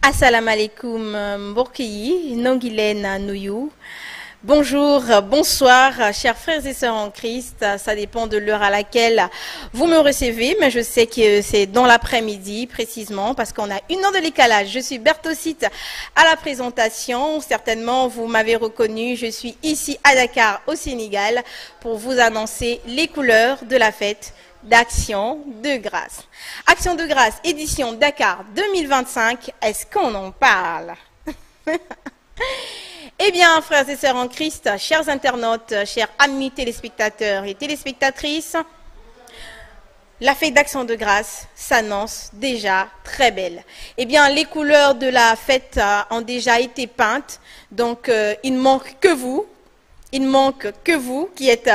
Assalamu alaikum Mborkiyi, Nongilen Nouyou. Bonjour, bonsoir, chers frères et sœurs en Christ. Ça dépend de l'heure à laquelle vous me recevez, mais je sais que c'est dans l'après-midi précisément parce qu'on a une heure de décalage. Je suis Bertocite à la présentation. Certainement, vous m'avez reconnu. Je suis ici à Dakar, au Sénégal, pour vous annoncer les couleurs de la fête d'Action de Grâce. Action de Grâce, édition Dakar 2025. Est-ce qu'on en parle? Eh bien, frères et sœurs en Christ, chers internautes, chers amis téléspectateurs et téléspectatrices, la fête d'Action de Grâce s'annonce déjà très belle. Eh bien, les couleurs de la fête ont déjà été peintes, donc il ne manque que vous. Il ne manque que vous qui êtes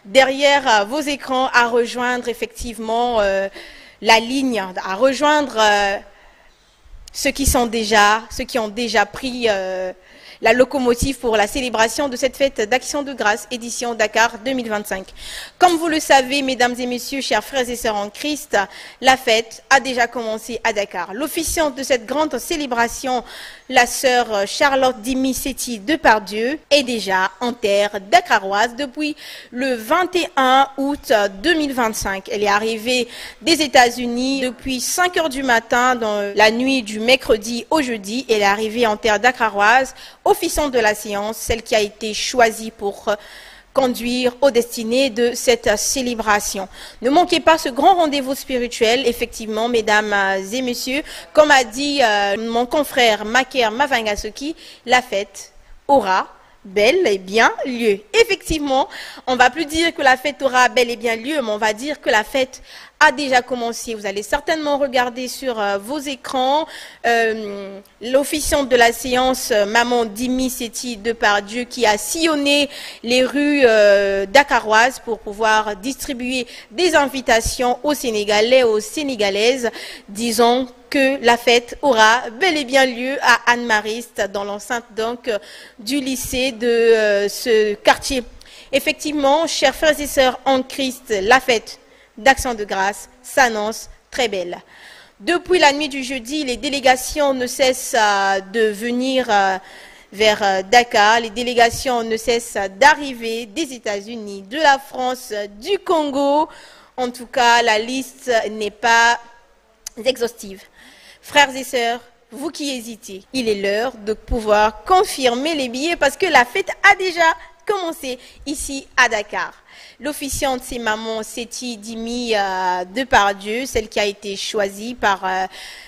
derrière vos écrans à rejoindre effectivement la ligne, à rejoindre ceux qui ont déjà pris la locomotive pour la célébration de cette fête d'Action de Grâce, édition Dakar 2025. Comme vous le savez, mesdames et messieurs, chers frères et sœurs en Christ, la fête a déjà commencé à Dakar. L'officiante de cette grande célébration, la sœur Charlotte Dimi-Setti de Pardieu, est déjà en terre dakaroise depuis le 21 août 2025. Elle est arrivée des États-Unis depuis 5 heures du matin dans la nuit du mercredi au jeudi. Elle est arrivée en terre dakaroise, officiante de la séance, celle qui a été choisie pour conduire aux destinées de cette célébration. Ne manquez pas ce grand rendez-vous spirituel, effectivement, mesdames et messieurs. Comme a dit mon confrère Maker Mavangasoki, la fête aura bel et bien lieu. Effectivement, on ne va plus dire que la fête aura bel et bien lieu, mais on va dire que la fête a déjà commencé. Vous allez certainement regarder sur vos écrans l'officiante de la séance, Maman Dimi-Setti de Pardieu, qui a sillonné les rues dakaroises pour pouvoir distribuer des invitations aux Sénégalais, aux Sénégalaises, disons que la fête aura bel et bien lieu à Anne-Mariste, dans l'enceinte donc du lycée de ce quartier. Effectivement, chers frères et sœurs en Christ, la fête d'Action de Grâce s'annonce très belle. Depuis la nuit du jeudi, les délégations ne cessent de venir vers Dakar. Les délégations ne cessent d'arriver des États-Unis, de la France, du Congo. En tout cas, la liste n'est pas exhaustive. Frères et sœurs, vous qui hésitez, il est l'heure de pouvoir confirmer les billets parce que la fête a déjà commencé ici à Dakar. L'officiante, c'est maman Seti Dimi Depardieu, celle qui a été choisie par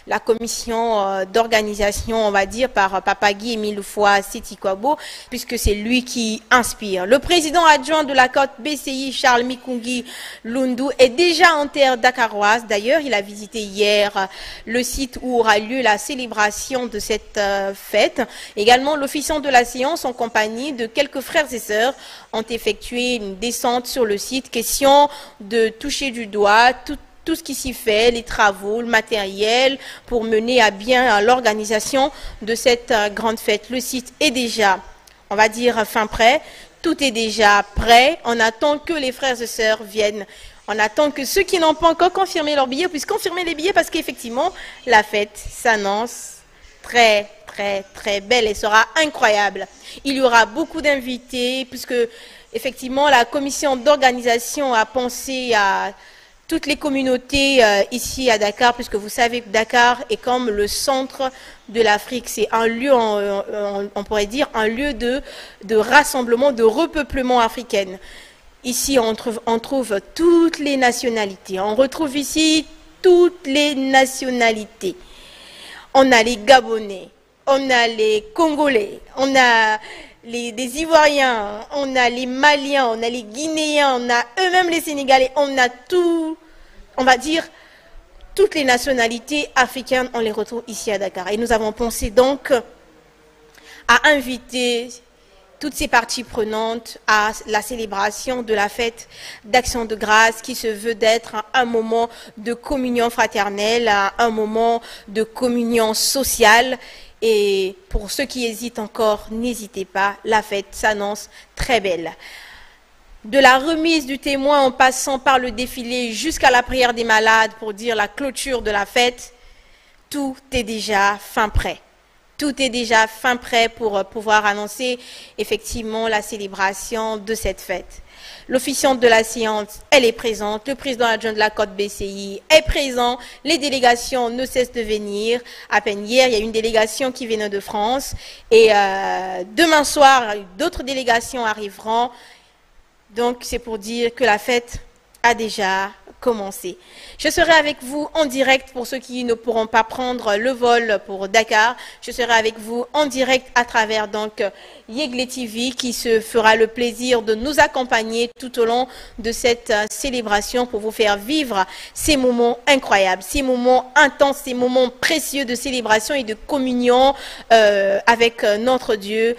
la commission d'organisation, on va dire, par Papa Guy Émile Foy Seti Kwabo, puisque c'est lui qui inspire. Le président adjoint de la côte BCI, Charles Mikungi Lundu, est déjà en terre dakaroise. D'ailleurs, il a visité hier le site où aura lieu la célébration de cette fête. Également, l'officiant de la séance, en compagnie de quelques frères et sœurs, ont effectué une descente sur le site. Question de toucher du doigt tout ce qui s'y fait, les travaux, le matériel, pour mener à bien l'organisation de cette grande fête. Le site est déjà, on va dire, fin prêt. Tout est déjà prêt. On attend que les frères et sœurs viennent. On attend que ceux qui n'ont pas encore confirmé leurs billets puissent confirmer les billets, parce qu'effectivement, la fête s'annonce très, très, très belle et sera incroyable. Il y aura beaucoup d'invités, puisque effectivement, la commission d'organisation a pensé à toutes les communautés ici à Dakar, puisque vous savez que Dakar est comme le centre de l'Afrique. C'est un lieu, on pourrait dire, un lieu de rassemblement, de repeuplement africain. Ici, on trouve toutes les nationalités. On retrouve ici toutes les nationalités. On a les Gabonais, on a les Congolais, on a des Ivoiriens, on a les Maliens, on a les Guinéens, on a eux-mêmes les Sénégalais, on a tout, on va dire, toutes les nationalités africaines, on les retrouve ici à Dakar. Et nous avons pensé donc à inviter toutes ces parties prenantes à la célébration de la fête d'Action de Grâce, qui se veut d'être un moment de communion fraternelle, un moment de communion sociale. Et pour ceux qui hésitent encore, n'hésitez pas, la fête s'annonce très belle. De la remise du témoin en passant par le défilé jusqu'à la prière des malades pour dire la clôture de la fête, tout est déjà fin prêt. Tout est déjà fin prêt pour pouvoir annoncer effectivement la célébration de cette fête. L'officiante de la séance, elle est présente. Le président adjoint de la côte BCI est présent. Les délégations ne cessent de venir. À peine hier, il y a une délégation qui venait de France. Et demain soir, d'autres délégations arriveront. Donc, c'est pour dire que la fête a déjà commencé. Je serai avec vous en direct pour ceux qui ne pourront pas prendre le vol pour Dakar. Je serai avec vous en direct à travers donc Yegle TV, qui se fera le plaisir de nous accompagner tout au long de cette célébration pour vous faire vivre ces moments incroyables, ces moments intenses, ces moments précieux de célébration et de communion avec notre Dieu,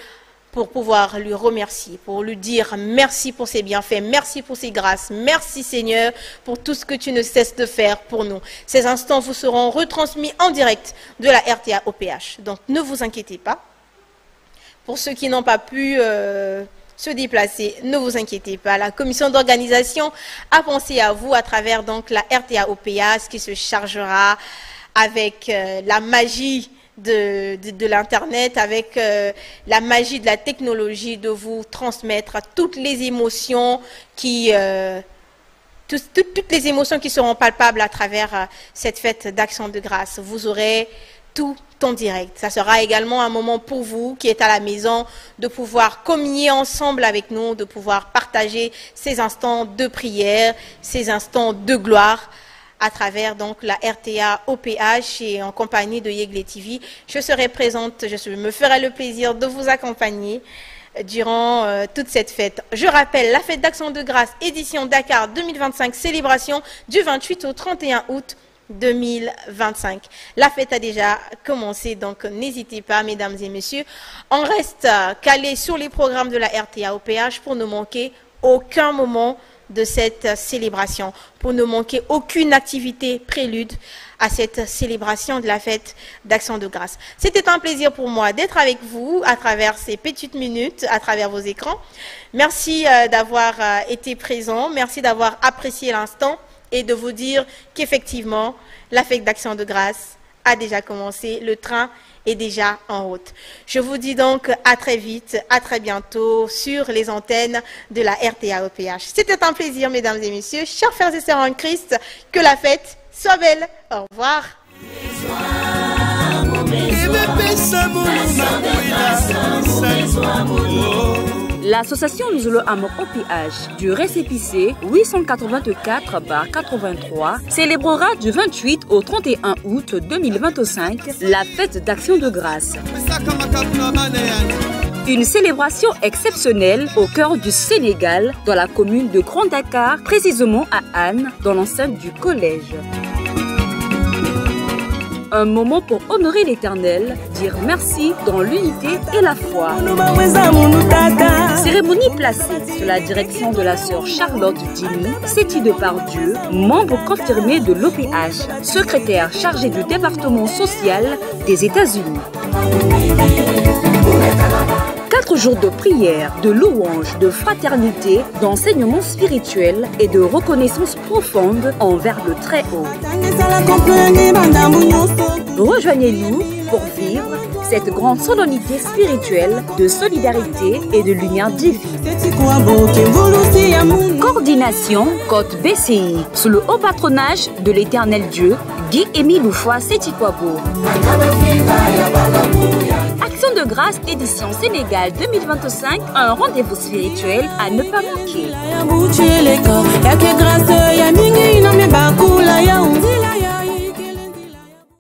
pour pouvoir lui remercier, pour lui dire merci pour ses bienfaits, merci pour ses grâces, merci Seigneur pour tout ce que tu ne cesses de faire pour nous. Ces instants vous seront retransmis en direct de la RTA OPH. Donc ne vous inquiétez pas. Pour ceux qui n'ont pas pu se déplacer, ne vous inquiétez pas. La commission d'organisation a pensé à vous à travers donc la RTA OPH, qui se chargera avec la magie de l'Internet, avec la magie de la technologie, de vous transmettre toutes les émotions qui toutes les émotions qui seront palpables à travers cette fête d'Action de Grâce. Vous aurez tout en direct. Ça sera également un moment pour vous qui êtes à la maison de pouvoir communier ensemble avec nous, de pouvoir partager ces instants de prière, ces instants de gloire à travers donc la RTA OPH et en compagnie de Yegle TV. Je serai présente, je me ferai le plaisir de vous accompagner durant toute cette fête. Je rappelle, la fête d'Action de Grâce, édition Dakar 2025, célébration du 28 au 31 août 2025. La fête a déjà commencé, donc n'hésitez pas, mesdames et messieurs. On reste calé sur les programmes de la RTA OPH pour ne manquer aucun moment de cette célébration, pour ne manquer aucune activité prélude à cette célébration de la fête d'Action de Grâce. C'était un plaisir pour moi d'être avec vous à travers ces petites minutes, à travers vos écrans. Merci d'avoir été présent, merci d'avoir apprécié l'instant et de vous dire qu'effectivement, la fête d'Action de Grâce a déjà commencé, le train est déjà en route. Je vous dis donc à très vite, à très bientôt sur les antennes de la RTA OPH. C'était un plaisir, mesdames et messieurs, chers frères et sœurs en Christ, que la fête soit belle. Au revoir. L'association Nous Allons Amour OPH du récépissé 884/83 célébrera du 28 au 31 août 2025 la fête d'Action de grâce. Une célébration exceptionnelle au cœur du Sénégal, dans la commune de Grand Dakar, précisément à Anne, dans l'enceinte du collège. Un moment pour honorer l'Éternel, dire merci dans l'unité et la foi. Cérémonie placée sous la direction de la sœur Charlotte Dini, Séti de Pardieu, membre confirmé de l'OPH, secrétaire chargé du département social des États-Unis. 4 jours de prière, de louange, de fraternité, d'enseignement spirituel et de reconnaissance profonde envers le Très-Haut. Rejoignez-nous pour vivre cette grande solennité spirituelle de solidarité et de lumière divine. Coordination Côte BCI, sous le haut patronage de l'Éternel Dieu, Guy-Émile Oufoua Sétikwabo. Action de grâce édition Sénégal 2025, un rendez-vous spirituel à ne pas manquer.